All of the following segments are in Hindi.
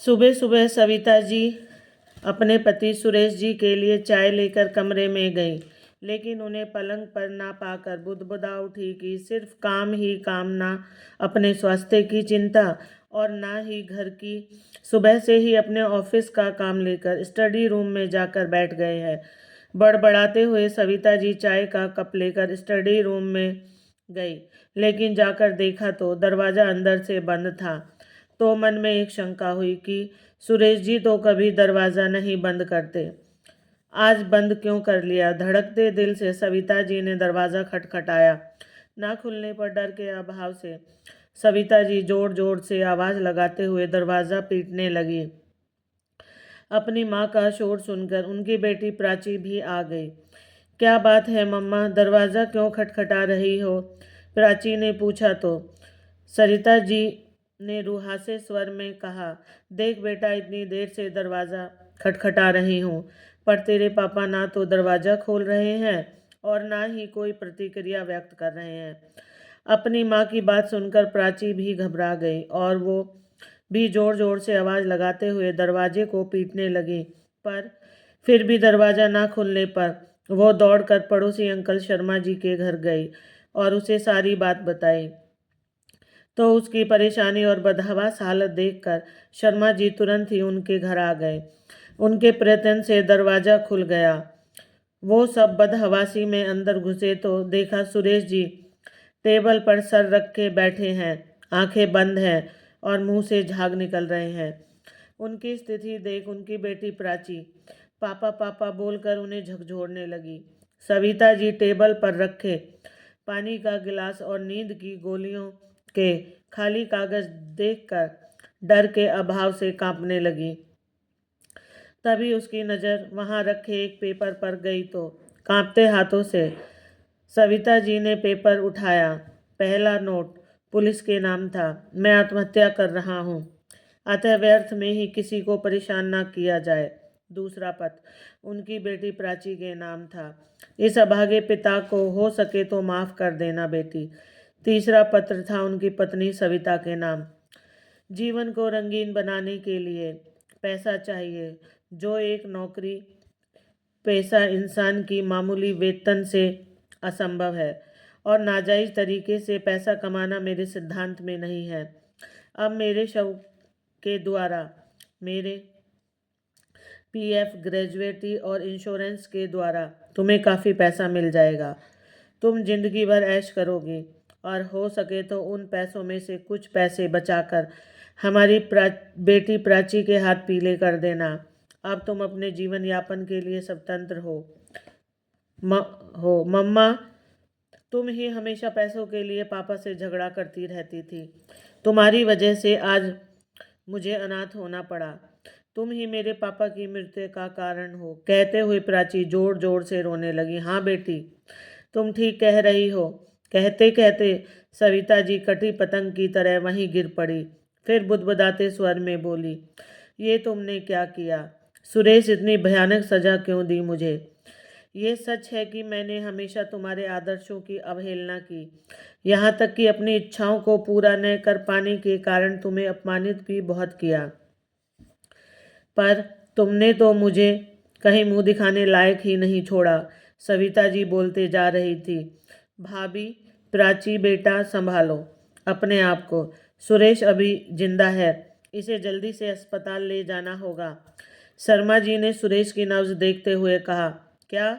सुबह सुबह सविता जी अपने पति सुरेश जी के लिए चाय लेकर कमरे में गई, लेकिन उन्हें पलंग पर ना पाकर बुदबुदा उठी कि सिर्फ काम ही काम, ना अपने स्वास्थ्य की चिंता और ना ही घर की। सुबह से ही अपने ऑफिस का काम लेकर स्टडी रूम में जाकर बैठ गए हैं। बड़बड़ाते हुए सविता जी चाय का कप लेकर स्टडी रूम में गई, लेकिन जाकर देखा तो दरवाज़ा अंदर से बंद था। तो मन में एक शंका हुई कि सुरेश जी तो कभी दरवाज़ा नहीं बंद करते, आज बंद क्यों कर लिया। धड़कते दिल से सविता जी ने दरवाज़ा खटखटाया। ना खुलने पर डर के अभाव से सविता जी जोर जोर से आवाज़ लगाते हुए दरवाज़ा पीटने लगी। अपनी माँ का शोर सुनकर उनकी बेटी प्राची भी आ गई। क्या बात है मम्मा, दरवाज़ा क्यों खटखटा रही हो? प्राची ने पूछा तो सरिता जी ने रूहासे स्वर में कहा, देख बेटा, इतनी देर से दरवाज़ा खटखटा रही हूँ, पर तेरे पापा ना तो दरवाज़ा खोल रहे हैं और ना ही कोई प्रतिक्रिया व्यक्त कर रहे हैं। अपनी माँ की बात सुनकर प्राची भी घबरा गई और वो भी जोर जोर से आवाज़ लगाते हुए दरवाजे को पीटने लगी। पर फिर भी दरवाज़ा ना खुलने पर वो दौड़कर पड़ोसी अंकल शर्मा जी के घर गई और उसे सारी बात बताई। तो उसकी परेशानी और बदहवास हालत देखकर शर्मा जी तुरंत ही उनके घर आ गए। उनके प्रयत्न से दरवाज़ा खुल गया। वो सब बदहवासी में अंदर घुसे तो देखा सुरेश जी टेबल पर सर रख के बैठे हैं, आंखें बंद हैं और मुंह से झाग निकल रहे हैं। उनकी स्थिति देख उनकी बेटी प्राची पापा पापा बोलकर उन्हें झकझोरने लगी। सविता जी टेबल पर रखे पानी का गिलास और नींद की गोलियों के खाली कागज देखकर डर के अभाव से कांपने लगी। तभी उसकी नज़र वहां रखे एक पेपर पर गई तो कांपते हाथों से सविता जी ने पेपर उठाया। पहला नोट पुलिस के नाम था। मैं आत्महत्या कर रहा हूँ, अतः व्यर्थ में ही किसी को परेशान ना किया जाए। दूसरा पत्र उनकी बेटी प्राची के नाम था। इस अभागे पिता को हो सके तो माफ़ कर देना बेटी। तीसरा पत्र था उनकी पत्नी सविता के नाम। जीवन को रंगीन बनाने के लिए पैसा चाहिए, जो एक नौकरी पेशा इंसान की मामूली वेतन से असंभव है, और नाजायज़ तरीके से पैसा कमाना मेरे सिद्धांत में नहीं है। अब मेरे शव के द्वारा, मेरे पीएफ, ग्रेजुएटी और इंश्योरेंस के द्वारा तुम्हें काफ़ी पैसा मिल जाएगा। तुम जिंदगी भर ऐश करोगी और हो सके तो उन पैसों में से कुछ पैसे बचाकर हमारी बेटी प्राची के हाथ पीले कर देना। अब तुम अपने जीवन यापन के लिए स्वतंत्र हो मम्मा। तुम ही हमेशा पैसों के लिए पापा से झगड़ा करती रहती थी। तुम्हारी वजह से आज मुझे अनाथ होना पड़ा। तुम ही मेरे पापा की मृत्यु का कारण हो। कहते हुए प्राची जोर जोर से रोने लगी। हाँ बेटी, तुम ठीक कह रही हो। कहते कहते सविता जी कटी पतंग की तरह वहीं गिर पड़ी। फिर बुदबुदाते स्वर में बोली, ये तुमने क्या किया सुरेश? इतनी भयानक सजा क्यों दी मुझे? ये सच है कि मैंने हमेशा तुम्हारे आदर्शों की अवहेलना की, यहाँ तक कि अपनी इच्छाओं को पूरा न कर पाने के कारण तुम्हें अपमानित भी बहुत किया। पर तुमने तो मुझे कहीं मुंह दिखाने लायक ही नहीं छोड़ा। सविता जी बोलते जा रही थी। भाभी, प्राची बेटा संभालो अपने आप को। सुरेश अभी जिंदा है, इसे जल्दी से अस्पताल ले जाना होगा। शर्मा जी ने सुरेश की नब्ज देखते हुए कहा। क्या?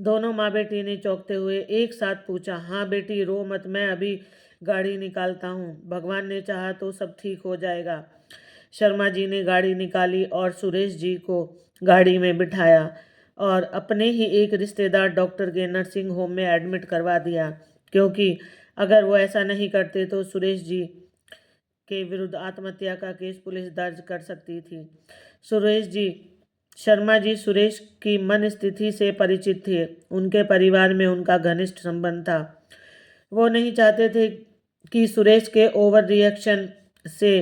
दोनों माँ बेटी ने चौंकते हुए एक साथ पूछा। हाँ बेटी, रो मत, मैं अभी गाड़ी निकालता हूँ। भगवान ने चाहा तो सब ठीक हो जाएगा। शर्मा जी ने गाड़ी निकाली और सुरेश जी को गाड़ी में बिठाया और अपने ही एक रिश्तेदार डॉक्टर के नर्सिंग होम में एडमिट करवा दिया, क्योंकि अगर वो ऐसा नहीं करते तो सुरेश जी के विरुद्ध आत्महत्या का केस पुलिस दर्ज कर सकती थी। शर्मा जी सुरेश की मन स्थिति से परिचित थे। उनके परिवार में उनका घनिष्ठ संबंध था। वो नहीं चाहते थे कि सुरेश के ओवर रिएक्शन से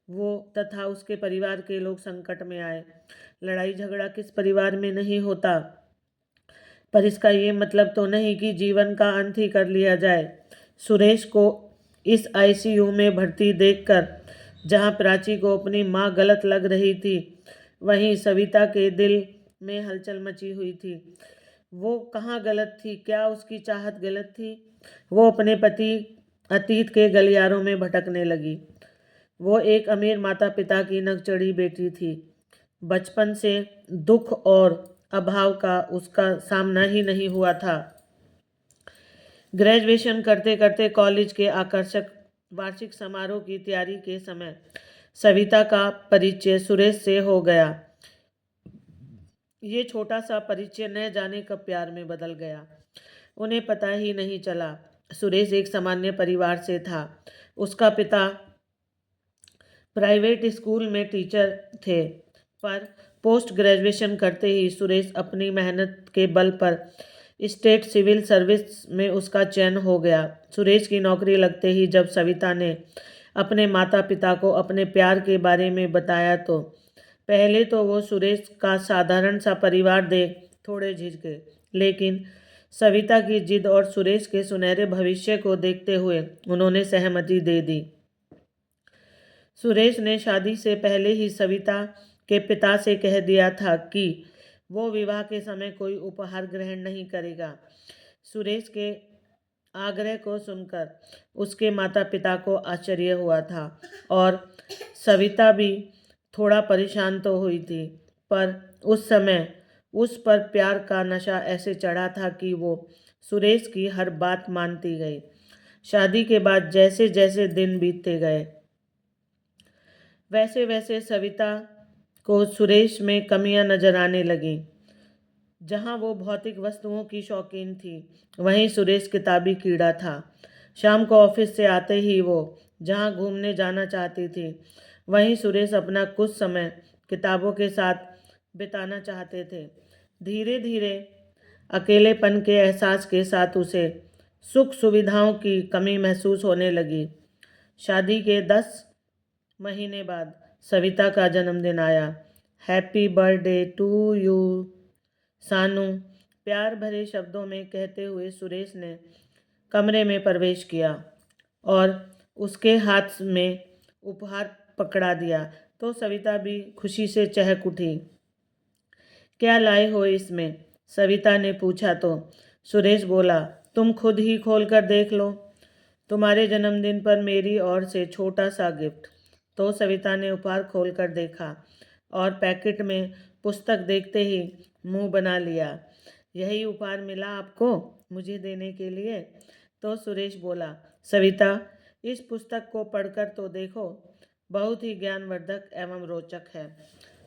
वो तथा उसके परिवार के लोग संकट में आए। लड़ाई झगड़ा किस परिवार में नहीं होता, पर इसका ये मतलब तो नहीं कि जीवन का अंत ही कर लिया जाए। सुरेश को इस आईसीयू में भर्ती देखकर जहाँ प्राची को अपनी माँ गलत लग रही थी, वहीं सविता के दिल में हलचल मची हुई थी। वो कहाँ गलत थी? क्या उसकी चाहत गलत थी? वो अपने पति अतीत के गलियारों में भटकने लगी। वो एक अमीर माता पिता की नकचढ़ी बेटी थी। बचपन से दुख और अभाव का उसका सामना ही नहीं हुआ था। ग्रेजुएशन करते करते कॉलेज के आकर्षक वार्षिक समारोह की तैयारी के समय सविता का परिचय सुरेश से हो गया। ये छोटा सा परिचय न जाने कब प्यार में बदल गया। उन्हें पता ही नहीं चला। सुरेश एक सामान्य परिवार से था। उसका पिता प्राइवेट स्कूल में टीचर थे, पर पोस्ट ग्रेजुएशन करते ही सुरेश अपनी मेहनत के बल पर स्टेट सिविल सर्विस में उसका चयन हो गया। सुरेश की नौकरी लगते ही जब सविता ने अपने माता पिता को अपने प्यार के बारे में बताया तो पहले तो वो सुरेश का साधारण सा परिवार देख थोड़े झिझके, लेकिन सविता की जिद और सुरेश के सुनहरे भविष्य को देखते हुए उन्होंने सहमति दे दी। सुरेश ने शादी से पहले ही सविता के पिता से कह दिया था कि वो विवाह के समय कोई उपहार ग्रहण नहीं करेगा। सुरेश के आग्रह को सुनकर उसके माता पिता को आश्चर्य हुआ था और सविता भी थोड़ा परेशान तो हुई थी, पर उस समय उस पर प्यार का नशा ऐसे चढ़ा था कि वो सुरेश की हर बात मानती गई। शादी के बाद जैसे जैसे दिन बीतते गए, वैसे वैसे सविता को सुरेश में कमियां नजर आने लगीं। जहाँ वो भौतिक वस्तुओं की शौकीन थी, वहीं सुरेश किताबी कीड़ा था। शाम को ऑफिस से आते ही वो जहाँ घूमने जाना चाहती थी, वहीं सुरेश अपना कुछ समय किताबों के साथ बिताना चाहते थे। धीरे धीरे अकेलेपन के एहसास के साथ उसे सुख सुविधाओं की कमी महसूस होने लगी। शादी के 10 महीने बाद सविता का जन्मदिन आया। हैप्पी बर्थडे टू यू सानू, प्यार भरे शब्दों में कहते हुए सुरेश ने कमरे में प्रवेश किया और उसके हाथ में उपहार पकड़ा दिया तो सविता भी खुशी से चहक उठी। क्या लाए हो इसमें? सविता ने पूछा तो सुरेश बोला, तुम खुद ही खोल कर देख लो। तुम्हारे जन्मदिन पर मेरी ओर से छोटा सा गिफ्ट। तो सविता ने उपहार खोल कर देखा और पैकेट में पुस्तक देखते ही मुंह बना लिया। यही उपहार मिला आपको मुझे देने के लिए? तो सुरेश बोला, सविता इस पुस्तक को पढ़कर तो देखो, बहुत ही ज्ञानवर्धक एवं रोचक है।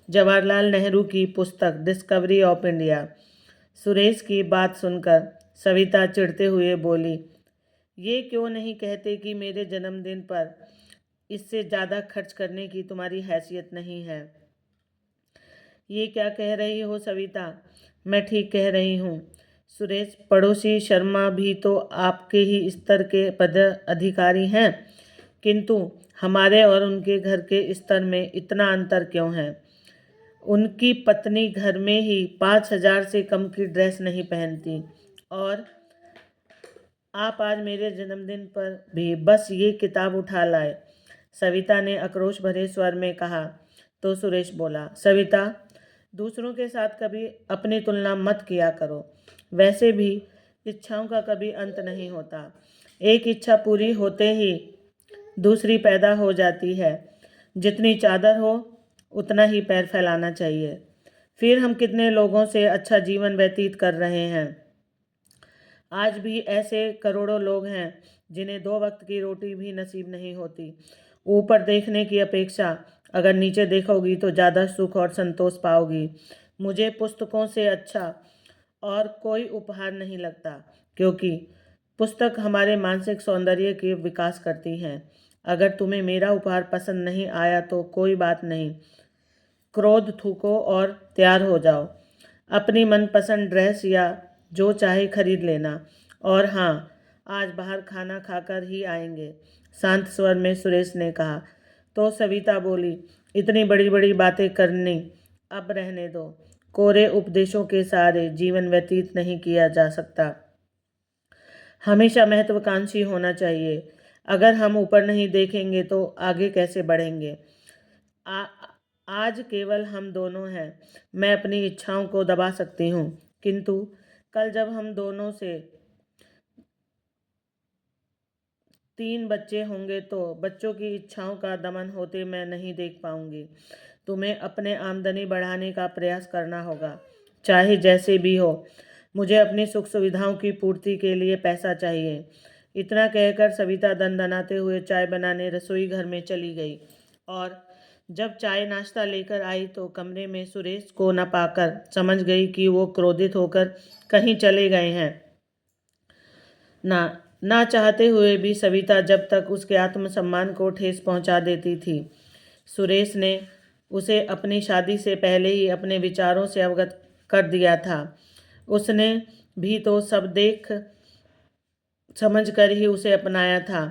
जवाहरलाल नेहरू की पुस्तक डिस्कवरी ऑफ इंडिया। सुरेश की बात सुनकर सविता चिढ़ते हुए बोली, ये क्यों नहीं कहते कि मेरे जन्मदिन पर इससे ज़्यादा खर्च करने की तुम्हारी हैसियत नहीं है। ये क्या कह रही हो सविता? मैं ठीक कह रही हूँ। सुरेश, पड़ोसी शर्मा भी तो आपके ही स्तर के पद अधिकारी हैं, किंतु हमारे और उनके घर के स्तर में इतना अंतर क्यों है? उनकी पत्नी घर में ही 5,000 से कम की ड्रेस नहीं पहनती और आप आज मेरे जन्मदिन पर भी बस ये किताब उठा लाए। सविता ने आक्रोश भरे स्वर में कहा तो सुरेश बोला, सविता दूसरों के साथ कभी अपनी तुलना मत किया करो। वैसे भी इच्छाओं का कभी अंत नहीं होता। एक इच्छा पूरी होते ही दूसरी पैदा हो जाती है। जितनी चादर हो उतना ही पैर फैलाना चाहिए। फिर हम कितने लोगों से अच्छा जीवन व्यतीत कर रहे हैं। आज भी ऐसे करोड़ों लोग हैं जिन्हें 2 वक्त की रोटी भी नसीब नहीं होती। ऊपर देखने की अपेक्षा अगर नीचे देखोगी तो ज़्यादा सुख और संतोष पाओगी। मुझे पुस्तकों से अच्छा और कोई उपहार नहीं लगता, क्योंकि पुस्तक हमारे मानसिक सौंदर्य के विकास करती हैं। अगर तुम्हें मेरा उपहार पसंद नहीं आया तो कोई बात नहीं, क्रोध थूको और तैयार हो जाओ। अपनी मनपसंद ड्रेस या जो चाहे खरीद लेना। और हाँ, आज बाहर खाना खाकर ही आएंगे, शांत स्वर में सुरेश ने कहा। तो सविता बोली, इतनी बड़ी बड़ी बातें करनी अब रहने दो। कोरे उपदेशों के सहारे जीवन व्यतीत नहीं किया जा सकता। हमेशा महत्वाकांक्षी होना चाहिए। अगर हम ऊपर नहीं देखेंगे तो आगे कैसे बढ़ेंगे। आज केवल हम दोनों हैं। मैं अपनी इच्छाओं को दबा सकती हूँ, किंतु कल जब हम दोनों से 3 बच्चे होंगे तो बच्चों की इच्छाओं का दमन होते मैं नहीं देख पाऊंगी। तुम्हें अपने आमदनी बढ़ाने का प्रयास करना होगा, चाहे जैसे भी हो। मुझे अपनी सुख सुविधाओं की पूर्ति के लिए पैसा चाहिए। इतना कहकर सविता दनदनाते हुए चाय बनाने रसोई घर में चली गई और जब चाय नाश्ता लेकर आई तो कमरे में सुरेश को न पाकर समझ गई कि वो क्रोधित होकर कहीं चले गए हैं। ना ना चाहते हुए भी सविता जब तक उसके आत्मसम्मान को ठेस पहुंचा देती थी। सुरेश ने उसे अपनी शादी से पहले ही अपने विचारों से अवगत कर दिया था। उसने भी तो सब देख समझ कर ही उसे अपनाया था।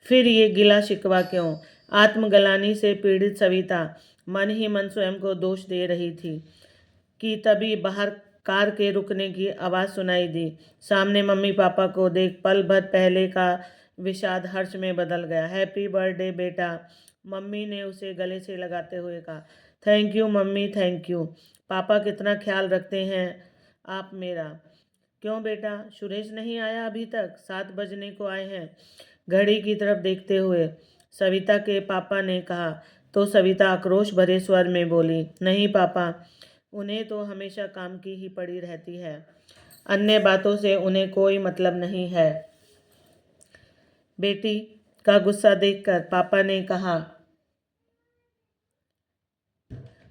फिर ये गिला शिकवा क्यों। आत्मग्लानि से पीड़ित सविता मन ही मन स्वयं को दोष दे रही थी कि तभी बाहर कार के रुकने की आवाज़ सुनाई दी। सामने मम्मी पापा को देख पल भर पहले का विषाद हर्ष में बदल गया। हैप्पी बर्थडे बेटा, मम्मी ने उसे गले से लगाते हुए कहा। Thank you mummy, thank you. पापा कितना ख्याल रखते हैं आप मेरा। क्यों बेटा, सुरेश नहीं आया अभी तक? 7 बजने को आए हैं, घड़ी की तरफ देखते हुए सविता के पापा ने कहा। तो सविता आक्रोश भरे स्वर में बोली, नहीं पापा, उन्हें तो हमेशा काम की ही पड़ी रहती है, अन्य बातों से उन्हें कोई मतलब नहीं है। बेटी का गुस्सा देखकर पापा ने कहा,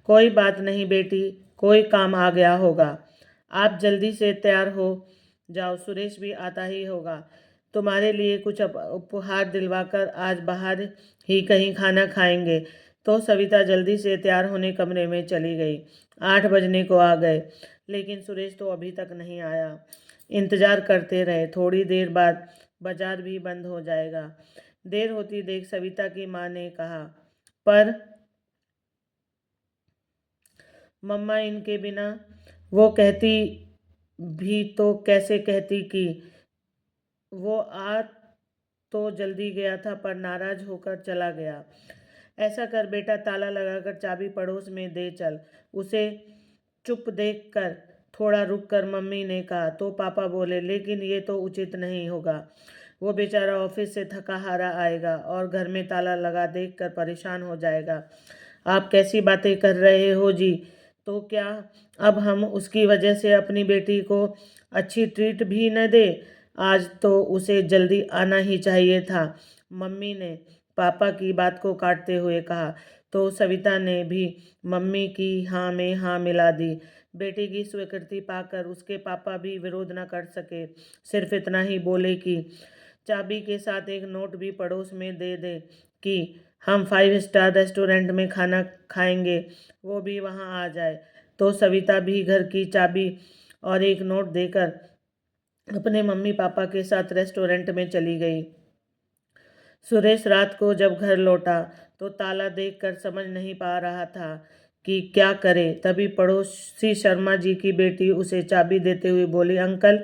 कोई बात नहीं बेटी, कोई काम आ गया होगा। आप जल्दी से तैयार हो जाओ, सुरेश भी आता ही होगा। तुम्हारे लिए कुछ उपहार दिलवाकर आज बाहर ही कहीं खाना खाएंगे। तो सविता जल्दी से तैयार होने कमरे में चली गई। 8 बजने को आ गए, लेकिन सुरेश तो अभी तक नहीं आया। इंतजार करते रहे। थोड़ी देर बाद बाजार भी बंद हो जाएगा। देर होती देख सविता की माँ ने कहा, पर मम्मा इनके बिना। वो कहती भी तो कैसे कहती कि वो आ तो जल्दी गया था पर नाराज होकर चला गया। ऐसा कर बेटा, ताला लगाकर चाबी पड़ोस में दे चल। उसे चुप देख कर थोड़ा रुक कर मम्मी ने कहा। तो पापा बोले, लेकिन ये तो उचित नहीं होगा। वो बेचारा ऑफिस से थका हारा आएगा और घर में ताला लगा देख कर परेशान हो जाएगा। आप कैसी बातें कर रहे हो जी। तो क्या अब हम उसकी वजह से अपनी बेटी को अच्छी ट्रीट भी न दे। आज तो उसे जल्दी आना ही चाहिए था, मम्मी ने पापा की बात को काटते हुए कहा। तो सविता ने भी मम्मी की हाँ में हाँ मिला दी। बेटी की स्वीकृति पाकर उसके पापा भी विरोध न कर सके। सिर्फ इतना ही बोले कि चाबी के साथ एक नोट भी पड़ोस में दे दे कि हम 5 स्टार रेस्टोरेंट में खाना खाएंगे, वो भी वहाँ आ जाए। तो सविता भी घर की चाबी और एक नोट देकर अपने मम्मी पापा के साथ रेस्टोरेंट में चली गई। सुरेश रात को जब घर लौटा तो ताला देखकर समझ नहीं पा रहा था कि क्या करे। तभी पड़ोसी शर्मा जी की बेटी उसे चाबी देते हुए बोली, अंकल,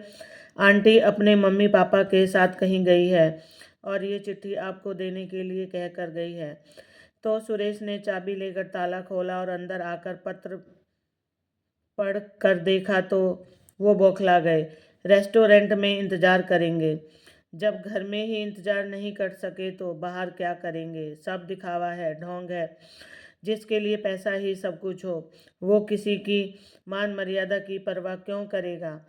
आंटी अपने मम्मी पापा के साथ कहीं गई है और ये चिट्ठी आपको देने के लिए कह कर गई है। तो सुरेश ने चाबी लेकर ताला खोला और अंदर आकर पत्र पढ़ कर देखा तो वो बौखला गए। रेस्टोरेंट में इंतजार करेंगे, जब घर में ही इंतजार नहीं कर सके तो बाहर क्या करेंगे। सब दिखावा है, ढोंग है। जिसके लिए पैसा ही सब कुछ हो, वो किसी की मान मर्यादा की परवाह क्यों करेगा।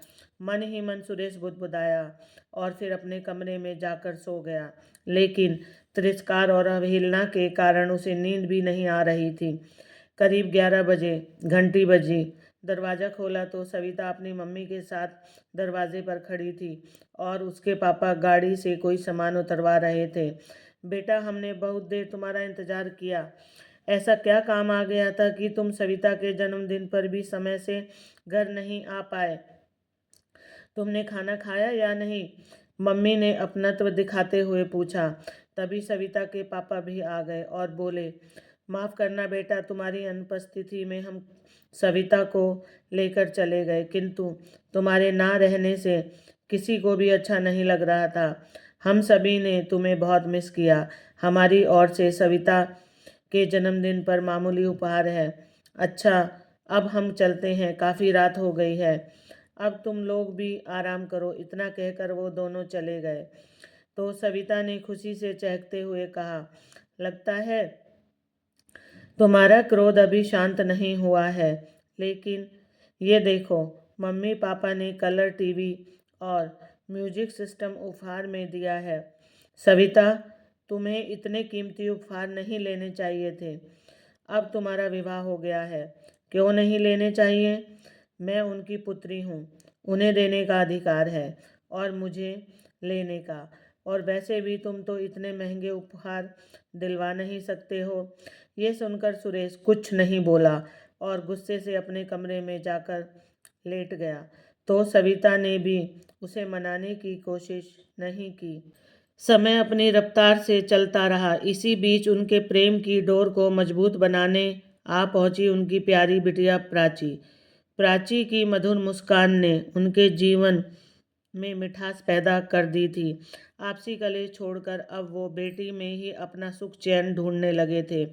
मन ही मन सुरेश बुदबुदाया और फिर अपने कमरे में जाकर सो गया। लेकिन तिरस्कार और अवहेलना के कारण उसे नींद भी नहीं आ रही थी। करीब 11 बजे घंटी बजी। दरवाज़ा खोला तो सविता अपनी मम्मी के साथ दरवाजे पर खड़ी थी और उसके पापा गाड़ी से कोई सामान उतरवा रहे थे। बेटा, हमने बहुत देर तुम्हारा इंतज़ार किया। ऐसा क्या काम आ गया था कि तुम सविता के जन्मदिन पर भी समय से घर नहीं आ पाए। तुमने खाना खाया या नहीं, मम्मी ने अपनत्व दिखाते हुए पूछा। तभी सविता के पापा भी आ गए और बोले, माफ़ करना बेटा, तुम्हारी अनुपस्थिति में हम सविता को लेकर चले गए, किंतु तुम्हारे ना रहने से किसी को भी अच्छा नहीं लग रहा था। हम सभी ने तुम्हें बहुत मिस किया। हमारी ओर से सविता के जन्मदिन पर मामूली उपहार है। अच्छा, अब हम चलते हैं, काफ़ी रात हो गई है। अब तुम लोग भी आराम करो। इतना कहकर वो दोनों चले गए। तो सविता ने खुशी से चहकते हुए कहा, लगता है तुम्हारा क्रोध अभी शांत नहीं हुआ है, लेकिन ये देखो, मम्मी पापा ने कलर टीवी और म्यूजिक सिस्टम उपहार में दिया है। सविता, तुम्हें इतने कीमती उपहार नहीं लेने चाहिए थे। अब तुम्हारा विवाह हो गया है। क्यों नहीं लेने चाहिए? मैं उनकी पुत्री हूँ, उन्हें देने का अधिकार है और मुझे लेने का। और वैसे भी तुम तो इतने महंगे उपहार दिलवा नहीं सकते हो। ये सुनकर सुरेश कुछ नहीं बोला और गुस्से से अपने कमरे में जाकर लेट गया। तो सविता ने भी उसे मनाने की कोशिश नहीं की। समय अपनी रफ्तार से चलता रहा। इसी बीच उनके प्रेम की डोर को मजबूत बनाने आ पहुंची उनकी प्यारी बिटिया प्राची। प्राची की मधुर मुस्कान ने उनके जीवन में मिठास पैदा कर दी थी। आपसी कलेश छोड़कर अब वो बेटी में ही अपना सुख चैन ढूंढने लगे थे।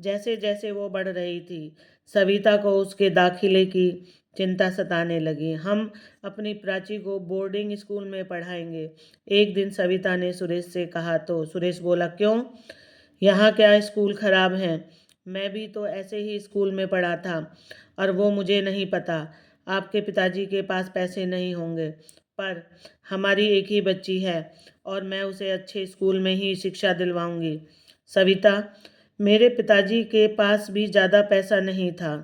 जैसे जैसे वो बढ़ रही थी, सविता को उसके दाखिले की चिंता सताने लगी। हम अपनी प्राची को बोर्डिंग स्कूल में पढ़ाएंगे, एक दिन सविता ने सुरेश से कहा। तो सुरेश बोला, क्यों? यहाँ क्या स्कूल खराब है? मैं भी तो ऐसे ही स्कूल में पढ़ा था। और वो मुझे नहीं पता, आपके पिताजी के पास पैसे नहीं होंगे, पर हमारी एक ही बच्ची है और मैं उसे अच्छे स्कूल में ही शिक्षा दिलवाऊंगी। सविता, मेरे पिताजी के पास भी ज़्यादा पैसा नहीं था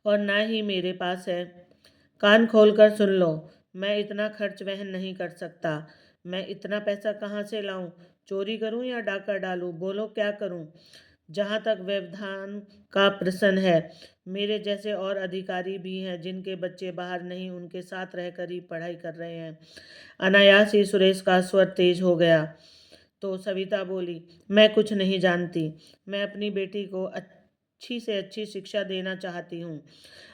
और ना ही मेरे पास है। कान खोलकर सुन लो, मैं इतना खर्च वहन नहीं कर सकता। मैं इतना पैसा कहाँ से लाऊं? चोरी करूं या डाका डालूं? बोलो क्या करूं? जहाँ तक व्यवधान का प्रश्न है, मेरे जैसे और अधिकारी भी हैं जिनके बच्चे बाहर नहीं, उनके साथ रहकर ही पढ़ाई कर रहे हैं। अनायास ही सुरेश का स्वर तेज हो गया। तो सविता बोली, मैं कुछ नहीं जानती। मैं अपनी बेटी को अच्छी से अच्छी शिक्षा देना चाहती हूँ।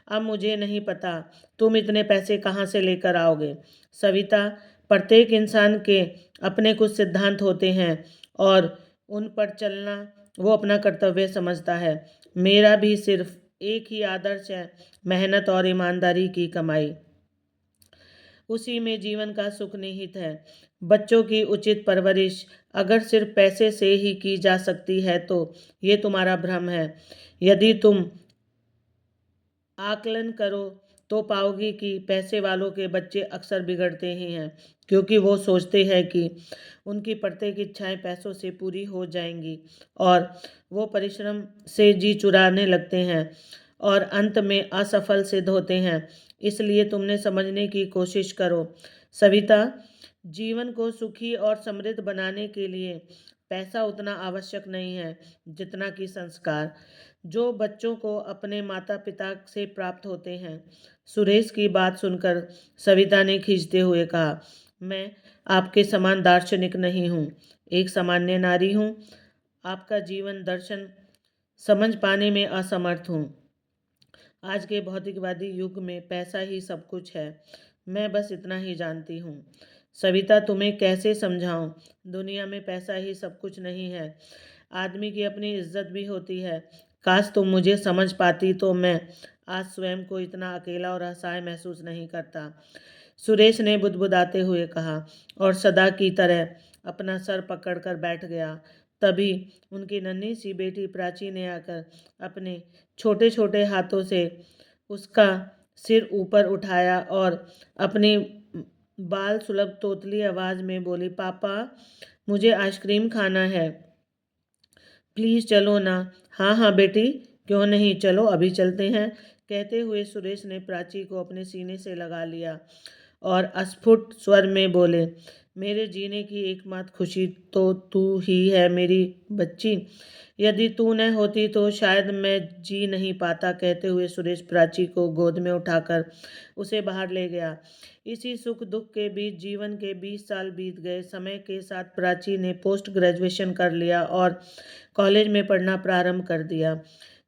अब मुझे नहीं पता तुम इतने पैसे कहाँ से लेकर आओगे। सविता, प्रत्येक इंसान के अपने कुछ सिद्धांत होते हैं और उन पर चलना वो अपना कर्तव्य समझता है। मेरा भी सिर्फ एक ही आदर्श है, मेहनत और ईमानदारी की कमाई। उसी में जीवन का सुख निहित है। बच्चों की उचित परवरिश अगर सिर्फ पैसे से ही की जा सकती है तो ये तुम्हारा भ्रम है। यदि तुम आकलन करो तो पाओगी कि पैसे वालों के बच्चे अक्सर बिगड़ते ही हैं, क्योंकि वो सोचते हैं कि उनकी प्रत्येक इच्छाएं पैसों से पूरी हो जाएंगी और वो परिश्रम से जी चुराने लगते हैं और अंत में असफल सिद्ध होते हैं। इसलिए तुमने समझने की कोशिश करो सविता, जीवन को सुखी और समृद्ध बनाने के लिए पैसा उतना आवश्यक नहीं है जितना कि संस्कार, जो बच्चों को अपने माता पिता से प्राप्त होते हैं। सुरेश की बात सुनकर सविता ने खींचते हुए कहा, मैं आपके समान दार्शनिक नहीं हूँ, एक सामान्य नारी हूँ। आपका जीवन दर्शन समझ पाने में असमर्थ हूँ। आज के भौतिकवादी युग में पैसा ही सब कुछ है। मैं बस इतना ही जानती हूँ। सविता, तुम्हें कैसे समझाऊं? दुनिया में पैसा ही सब कुछ नहीं है। आदमी की अपनी इज्जत भी होती है। काश तुम मुझे समझ पाती तो मैं आज स्वयं को इतना अकेला और असहाय महसूस नहीं करता। सुरेश ने बुदबुदाते हुए कहा और सदा की तरह अपना सर पकड़कर बैठ गया। तभी उनकी नन्ही सी बेटी प्राची ने आकर अपने छोटे छोटे हाथों से उसका सिर ऊपर उठाया और अपनी बाल सुलभ तोतली आवाज़ में बोली, पापा, मुझे आइसक्रीम खाना है, प्लीज़ चलो ना। हाँ हाँ बेटी, क्यों नहीं, चलो अभी चलते हैं। कहते हुए सुरेश ने प्राची को अपने सीने से लगा लिया और अस्फुट स्वर में बोले, मेरे जीने की एकमात्र खुशी तो तू ही है मेरी बच्ची। यदि तू न होती तो शायद मैं जी नहीं पाता। कहते हुए सुरेश प्राची को गोद में उठाकर उसे बाहर ले गया। इसी सुख दुख के बीच जीवन के 20 साल बीत गए। समय के साथ प्राची ने पोस्ट ग्रेजुएशन कर लिया और कॉलेज में पढ़ना प्रारंभ कर दिया।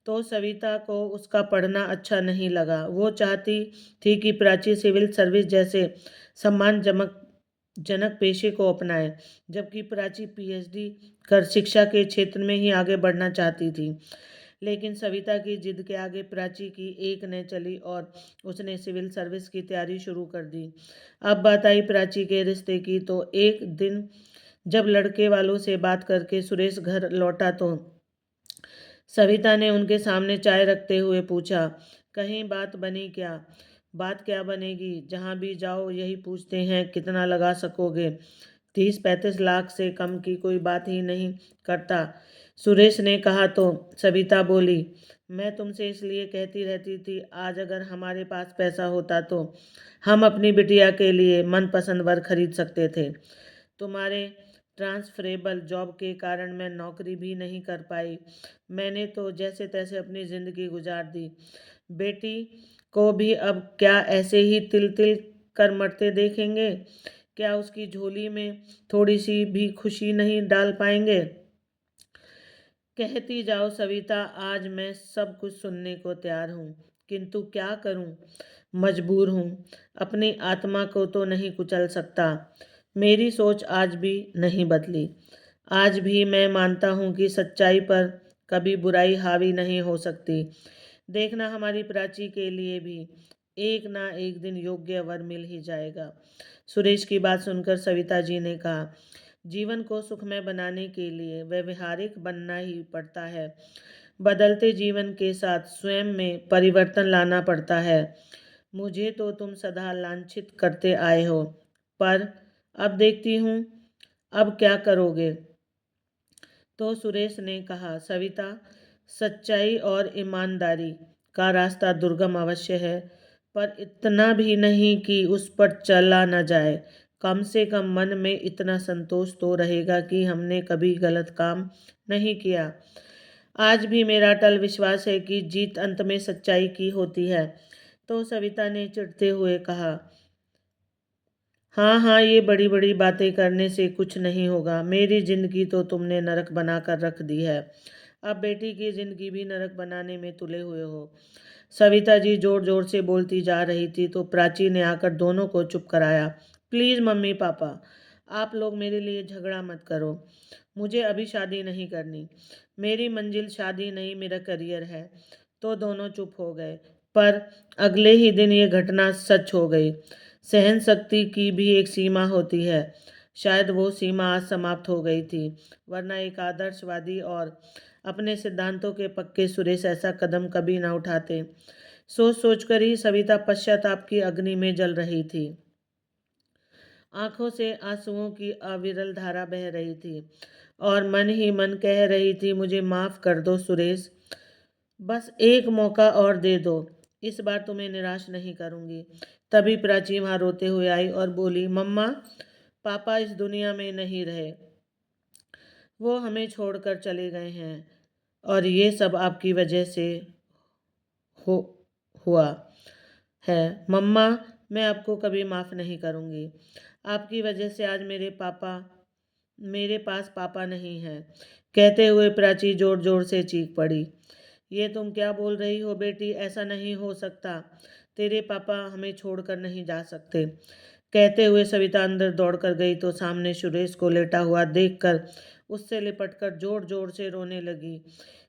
तो सविता को उसका पढ़ना अच्छा नहीं लगा। वो चाहती थी कि प्राची सिविल सर्विस जैसे सम्मानजनक जनक पेशे को अपनाए, जबकि प्राची पीएचडी कर शिक्षा के क्षेत्र में ही आगे बढ़ना चाहती थी। लेकिन सविता की जिद के आगे प्राची की एक न चली और उसने सिविल सर्विस की तैयारी शुरू कर दी। अब बात आई प्राची के रिश्ते की, तो एक दिन जब लड़के वालों से बात करके सुरेश घर लौटा तो सविता ने उनके सामने चाय रखते हुए पूछा, कहीं बात बनी क्या? बात क्या बनेगी, जहाँ भी जाओ यही पूछते हैं कितना लगा सकोगे। 30-35 लाख से कम की कोई बात ही नहीं करता, सुरेश ने कहा तो सविता बोली, मैं तुमसे इसलिए कहती रहती थी, आज अगर हमारे पास पैसा होता तो हम अपनी बिटिया के लिए मनपसंद वर खरीद सकते थे। तुम्हारे ट्रांसफरेबल जॉब के कारण मैं नौकरी भी नहीं कर पाई। मैंने तो जैसे तैसे अपनी ज़िंदगी गुजार दी। बेटी को भी अब क्या ऐसे ही तिल तिल कर मरते देखेंगे? क्या उसकी झोली में थोड़ी सी भी खुशी नहीं डाल पाएंगे? कहती जाओ सविता, आज मैं सब कुछ सुनने को तैयार हूँ, किंतु क्या करूँ? मजबूर हूँ। अपनी आत्मा को तो नहीं कुचल सकता। मेरी सोच आज भी नहीं बदली। आज भी मैं मानता हूँ कि सच्चाई पर कभी बुराई हावी नहीं हो सकती। देखना, हमारी प्राची के लिए भी एक ना एक दिन योग्य वर मिल ही जाएगा। सुरेश की बात सुनकर सविता जी ने कहा, जीवन को सुखमय बनाने के लिए व्यवहारिक बनना ही पड़ता है। बदलते जीवन के साथ स्वयं में परिवर्तन लाना पड़ता है। मुझे तो तुम सदा लांछित करते आए हो, पर अब देखती हूँ अब क्या करोगे। तो सुरेश ने कहा, सविता, सच्चाई और ईमानदारी का रास्ता दुर्गम अवश्य है, पर इतना भी नहीं कि उस पर चला न जाए। कम से कम मन में इतना संतोष तो रहेगा कि हमने कभी गलत काम नहीं किया। आज भी मेरा अटल विश्वास है कि जीत अंत में सच्चाई की होती है। तो सविता ने चिढ़ते हुए कहा, हाँ हाँ, ये बड़ी बड़ी बातें करने से कुछ नहीं होगा। मेरी जिंदगी तो तुमने नरक बना कर रख दी है, अब बेटी की जिंदगी भी नरक बनाने में तुले हुए हो। सविता जी जोर जोर से बोलती जा रही थी तो प्राची ने आकर दोनों को चुप कराया। प्लीज़ मम्मी पापा, आप लोग मेरे लिए झगड़ा मत करो। मुझे अभी शादी नहीं करनी। मेरी मंजिल शादी नहीं, मेरा करियर है। तो दोनों चुप हो गए। पर अगले ही दिन ये घटना सच हो गई। सहन शक्ति की भी एक सीमा होती है। शायद वो सीमा आज समाप्त हो गई थी, वरना एक आदर्शवादी और अपने सिद्धांतों के पक्के सुरेश ऐसा कदम कभी ना उठाते। सोच सोच कर ही सविता पश्चाताप की अग्नि में जल रही थी। आंखों से आंसुओं की अविरल धारा बह रही थी और मन ही मन कह रही थी, मुझे माफ़ कर दो सुरेश, बस एक मौका और दे दो, इस बार तुम्हें निराश नहीं करूंगी। तभी प्राची वहाँ रोते हुए आई और बोली, मम्मा, पापा इस दुनिया में नहीं रहे, वो हमें छोड़कर चले गए हैं और ये सब आपकी वजह से हो हुआ है। मम्मा, मैं आपको कभी माफ़ नहीं करूंगी। आपकी वजह से आज मेरे पास पापा नहीं है। कहते हुए प्राची जोर जोर से चीख पड़ी। ये तुम क्या बोल रही हो बेटी, ऐसा नहीं हो सकता। तेरे पापा हमें छोड़कर नहीं जा सकते। कहते हुए सविता अंदर दौड़कर गई तो सामने सुरेश को लेटा हुआ देखकर उससे लिपटकर जोर जोर से रोने लगी।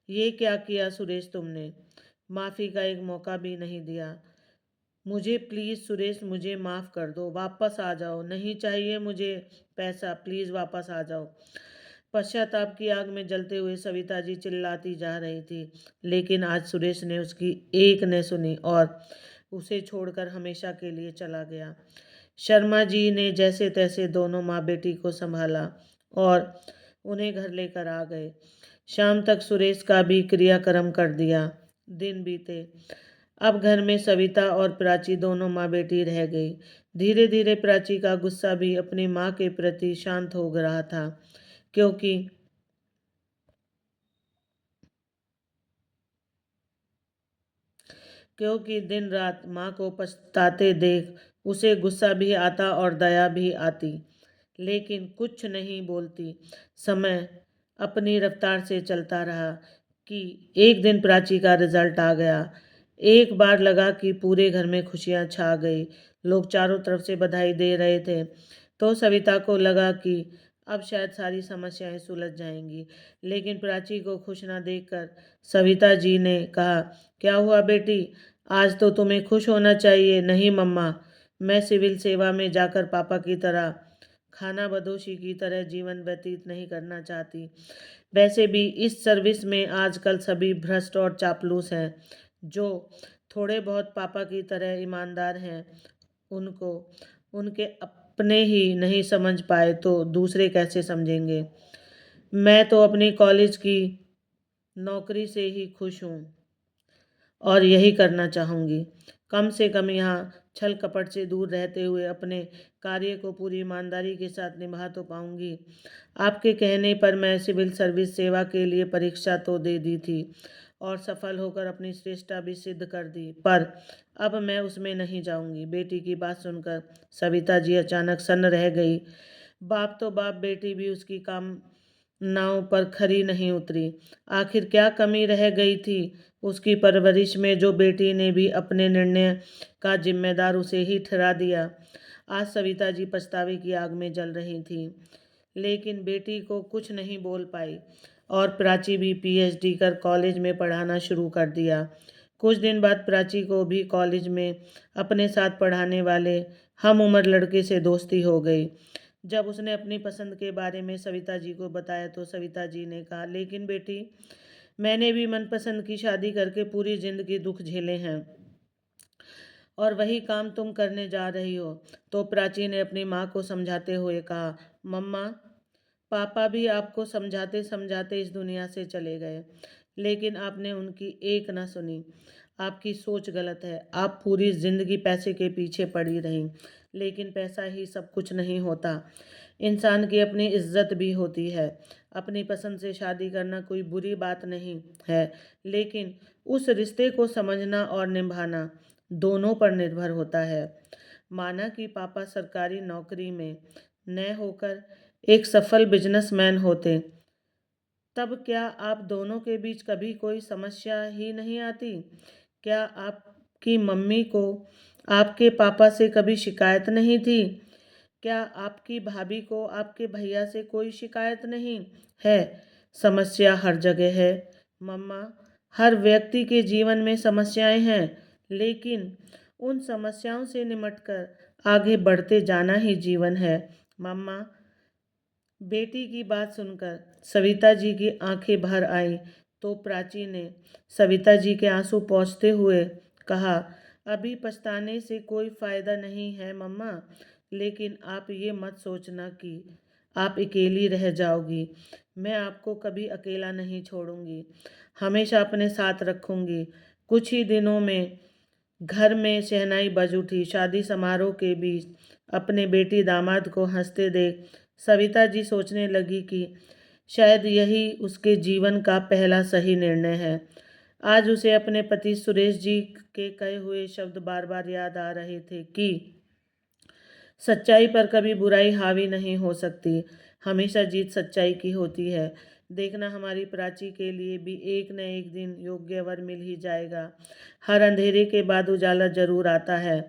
ये क्या किया सुरेश तुमने? माफ़ी का एक मौका भी नहीं दिया। मुझे प्लीज़ सुरेश, मुझे माफ़ कर दो, वापस आ जाओ। नहीं चाहिए मुझे पैसा, प्लीज़ वापस आ जाओ। पश्चाताप की आग में जलते हुए सविता जी चिल्लाती जा रही थी, लेकिन आज सुरेश ने उसकी एक न सुनी और उसे छोड़कर हमेशा के लिए चला गया। शर्मा जी ने जैसे तैसे दोनों माँ बेटी को संभाला और उन्हें घर लेकर आ गए। शाम तक सुरेश का भी क्रियाक्रम कर दिया। दिन बीते। अब घर में सविता और प्राची दोनों माँ बेटी रह गई। धीरे धीरे प्राची का गुस्सा भी अपनी माँ के प्रति शांत हो रहा था, क्योंकि दिन रात माँ को पछताते देख उसे गुस्सा भी आता और दया भी आती, लेकिन कुछ नहीं बोलती। समय अपनी रफ्तार से चलता रहा कि एक दिन प्राची का रिजल्ट आ गया। एक बार लगा कि पूरे घर में खुशियाँ छा गई। लोग चारों तरफ से बधाई दे रहे थे। तो सविता को लगा कि अब शायद सारी समस्याएं सुलझ जाएंगी। लेकिन प्राची को खुश ना देखकर सविता जी ने कहा, क्या हुआ बेटी, आज तो तुम्हें खुश होना चाहिए। नहीं मम्मा, मैं सिविल सेवा में जाकर पापा की तरह खाना बदोशी की तरह जीवन व्यतीत नहीं करना चाहती। वैसे भी इस सर्विस में आजकल सभी भ्रष्ट और चापलूस हैं। जो थोड़े बहुत पापा की तरह ईमानदार हैं, उनको उनके अपने ही नहीं समझ पाए तो दूसरे कैसे समझेंगे। मैं तो अपनी कॉलेज की नौकरी से ही खुश हूँ और यही करना चाहूँगी। कम से कम यहाँ छल कपट से दूर रहते हुए अपने कार्य को पूरी ईमानदारी के साथ निभा तो पाऊँगी। आपके कहने पर मैं सिविल सर्विस सेवा के लिए परीक्षा तो दे दी थी और सफल होकर अपनी श्रेष्ठता भी सिद्ध कर दी, पर अब मैं उसमें नहीं जाऊँगी। बेटी की बात सुनकर सविता जी अचानक सन्न रह गई। बाप तो बाप, बेटी भी उसकी कामनाओं पर खरी नहीं उतरी। आखिर क्या कमी रह गई थी उसकी परवरिश में, जो बेटी ने भी अपने निर्णय का जिम्मेदार उसे ही ठहरा दिया। आज सविता जी पछतावे की आग में जल रही थी, लेकिन बेटी को कुछ नहीं बोल पाई और प्राची भी पीएचडी कर कॉलेज में पढ़ाना शुरू कर दिया। कुछ दिन बाद प्राची को भी कॉलेज में अपने साथ पढ़ाने वाले हम उम्र लड़के से दोस्ती हो गई। जब उसने अपनी पसंद के बारे में सविता जी को बताया तो सविता जी ने कहा, लेकिन बेटी, मैंने भी मनपसंद की शादी करके पूरी जिंदगी दुख झेले हैं और वही काम तुम करने जा रही हो। तो प्राची ने अपनी माँ को समझाते हुए कहा, मम्मा, पापा भी आपको समझाते समझाते इस दुनिया से चले गए, लेकिन आपने उनकी एक न सुनी। आपकी सोच गलत है। आप पूरी जिंदगी पैसे के पीछे पड़ी रहीं, लेकिन पैसा ही सब कुछ नहीं होता। इंसान की अपनी इज्जत भी होती है। अपनी पसंद से शादी करना कोई बुरी बात नहीं है, लेकिन उस रिश्ते को समझना और निभाना दोनों पर निर्भर होता है। माना कि पापा सरकारी नौकरी में न होकर एक सफल बिजनेसमैन होते, तब क्या आप दोनों के बीच कभी कोई समस्या ही नहीं आती? क्या आपकी मम्मी को आपके पापा से कभी शिकायत नहीं थी? क्या आपकी भाभी को आपके भैया से कोई शिकायत नहीं है? समस्या हर जगह है मम्मा। हर व्यक्ति के जीवन में समस्याएं हैं, लेकिन उन समस्याओं से निमटकर आगे बढ़ते जाना ही जीवन है मम्मा। बेटी की बात सुनकर सविता जी की आंखें भर आईं तो प्राची ने सविता जी के आंसू पोंछते हुए कहा, अभी पछताने से कोई फायदा नहीं है मम्मा, लेकिन आप ये मत सोचना कि आप अकेली रह जाओगी। मैं आपको कभी अकेला नहीं छोड़ूंगी, हमेशा अपने साथ रखूंगी। कुछ ही दिनों में घर में शहनाई बज उठी। शादी समारोह के बीच अपने बेटी दामाद को हंसते देख सविता जी सोचने लगी कि शायद यही उसके जीवन का पहला सही निर्णय है। आज उसे अपने पति सुरेश जी के कहे हुए शब्द बार बार याद आ रहे थे कि सच्चाई पर कभी बुराई हावी नहीं हो सकती, हमेशा जीत सच्चाई की होती है। देखना, हमारी प्राची के लिए भी एक न एक दिन योग्य वर मिल ही जाएगा। हर अंधेरे के बाद उजाला जरूर आता है।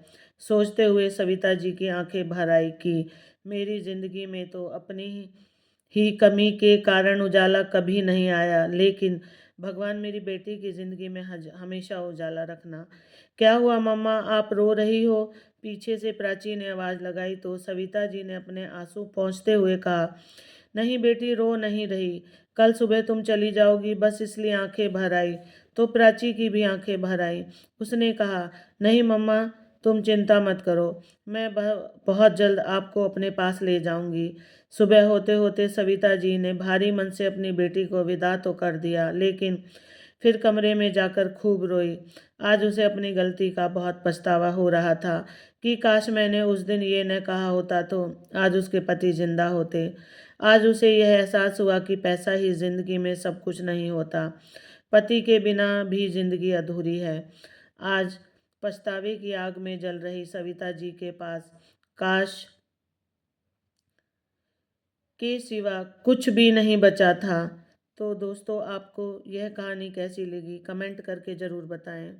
सोचते हुए सविता जी की आंखें भर आई कि मेरी जिंदगी में तो अपनी ही कमी के कारण उजाला कभी नहीं आया, लेकिन भगवान मेरी बेटी की जिंदगी में हमेशा उजाला रखना। क्या हुआ मम्मा, आप रो रही हो? पीछे से प्राची ने आवाज लगाई तो सविता जी ने अपने आंसू पोंछते हुए कहा, नहीं बेटी, रो नहीं रही। कल सुबह तुम चली जाओगी, बस इसलिए आंखें भर आई। तो प्राची की भी आंखें भर आई। उसने कहा, नहीं मम्मा, तुम चिंता मत करो, मैं बहुत जल्द आपको अपने पास ले जाऊंगी। सुबह होते होते सविता जी ने भारी मन से अपनी बेटी को विदा तो कर दिया, लेकिन फिर कमरे में जाकर खूब रोई। आज उसे अपनी गलती का बहुत पछतावा हो रहा था कि काश मैंने उस दिन ये न कहा होता तो आज उसके पति जिंदा होते। आज उसे यह एहसास हुआ कि पैसा ही जिंदगी में सब कुछ नहीं होता, पति के बिना भी जिंदगी अधूरी है। आज पछतावे की आग में जल रही सविता जी के पास काश के सिवा कुछ भी नहीं बचा था। तो दोस्तों, आपको यह कहानी कैसी लगी कमेंट करके ज़रूर बताएं।